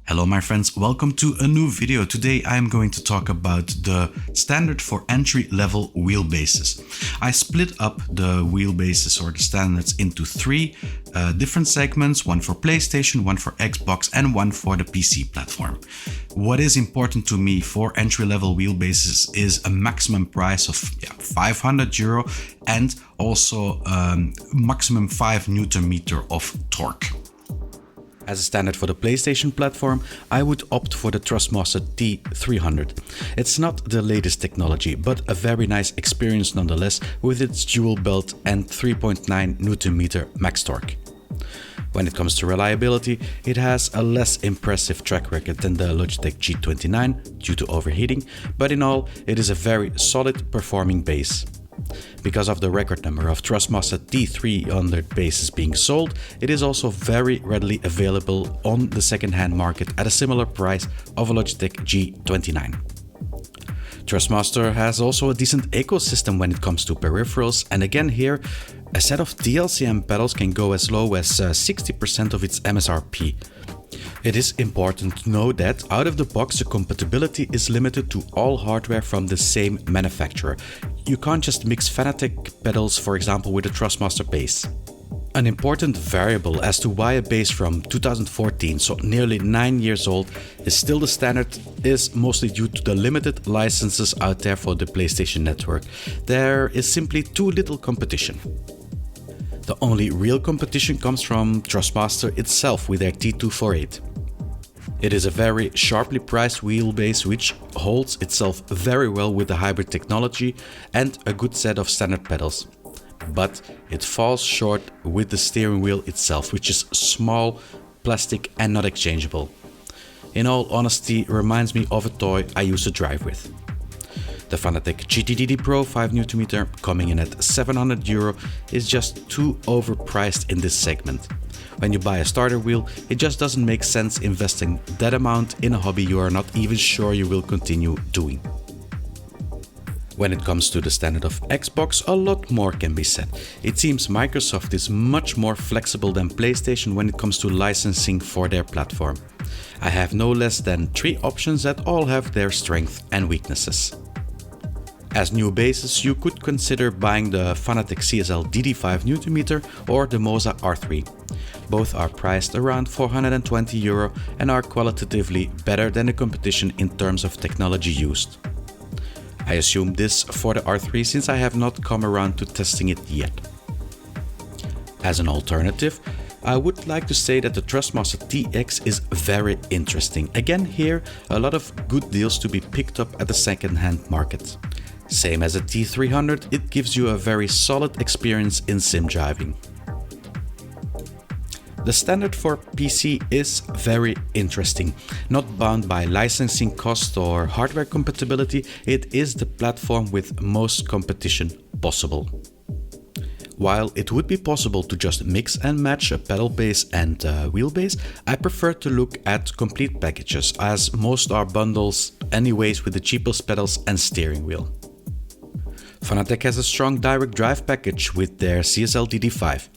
Hello my friends, welcome to a new video. Today I'm going to talk about the standard for entry-level wheelbases. I split up the wheelbases or the standards into three different segments, one for PlayStation, one for Xbox and one for the PC platform. What is important to me for entry-level wheelbases is a maximum price of €500 and also maximum 5 Newton meter of torque. As a standard for the PlayStation platform, I would opt for the Thrustmaster T300. It's not the latest technology, but a very nice experience nonetheless with its dual belt and 3.9 Nm max torque. When it comes to reliability, it has a less impressive track record than the Logitech G29 due to overheating, but in all, it is a very solid performing base. Because of the record number of Thrustmaster T300 bases being sold, it is also very readily available on the second-hand market at a similar price of a Logitech G29. Thrustmaster has also a decent ecosystem when it comes to peripherals, and again here, a set of TLCM pedals can go as low as 60% of its MSRP. It is important to know that out of the box the compatibility is limited to all hardware from the same manufacturer. You can't just mix Fanatec pedals, for example, with a Thrustmaster base. An important variable as to why a base from 2014, so nearly 9 years old, is still the standard is mostly due to the limited licenses out there for the PlayStation Network. There is simply too little competition. The only real competition comes from Thrustmaster itself with their T248. It is a very sharply priced wheelbase which holds itself very well with the hybrid technology and a good set of standard pedals. But it falls short with the steering wheel itself, which is small, plastic and not exchangeable. In all honesty, reminds me of a toy I used to drive with. The Fanatec GTDD Pro 5 Nm coming in at €700 is just too overpriced in this segment. When you buy a starter wheel, it just doesn't make sense investing that amount in a hobby you are not even sure you will continue doing. When it comes to the standard of Xbox, a lot more can be said. It seems Microsoft is much more flexible than PlayStation when it comes to licensing for their platform. I have no less than 3 options that all have their strengths and weaknesses. As new bases, you could consider buying the Fanatec CSL DD5 Nm or the Moza R3. Both are priced around €420 and are qualitatively better than the competition in terms of technology used. I assume this for the R3 since I have not come around to testing it yet. As an alternative, I would like to say that the Thrustmaster TX is very interesting. Again here, a lot of good deals to be picked up at the second-hand market. Same as a T300, it gives you a very solid experience in sim driving. The standard for PC is very interesting. Not bound by licensing cost or hardware compatibility, it is the platform with most competition possible. While it would be possible to just mix and match a pedal base and wheelbase, I prefer to look at complete packages as most are bundles anyways with the cheapest pedals and steering wheel. Fanatec has a strong direct drive package with their CSL DD5.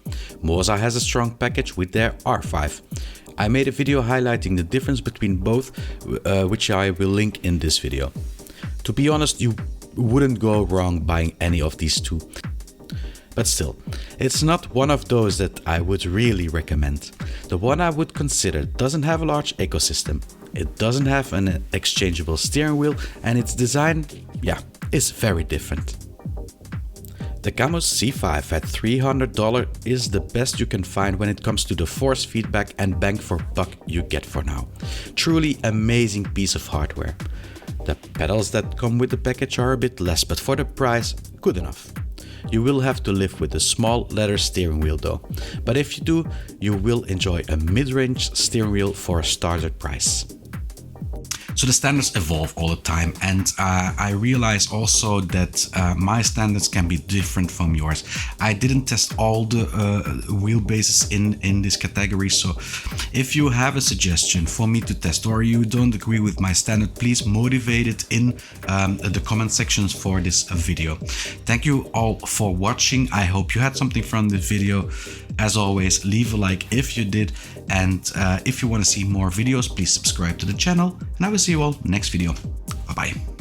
Moza has a strong package with their R5. I made a video highlighting the difference between both, which I will link in this video. To be honest, you wouldn't go wrong buying any of these two. But still, it's not one of those that I would really recommend. The one I would consider doesn't have a large ecosystem. It doesn't have an exchangeable steering wheel and its design, is very different. The Camus C5 at $300 is the best you can find when it comes to the force feedback and bang for buck you get for now. Truly amazing piece of hardware. The pedals that come with the package are a bit less, but for the price, good enough. You will have to live with a small leather steering wheel though, but if you do, you will enjoy a mid-range steering wheel for a starter price. So the standards evolve all the time, and I realize also that my standards can be different from yours. I didn't test all the wheelbases in this category, so if you have a suggestion for me to test or you don't agree with my standard, please motivate it in the comment sections for this video. Thank you all for watching. I hope you had something from this video, As always, leave a like if you did, and if you want to see more videos, please subscribe to the channel, and I will see you all next video. Bye bye.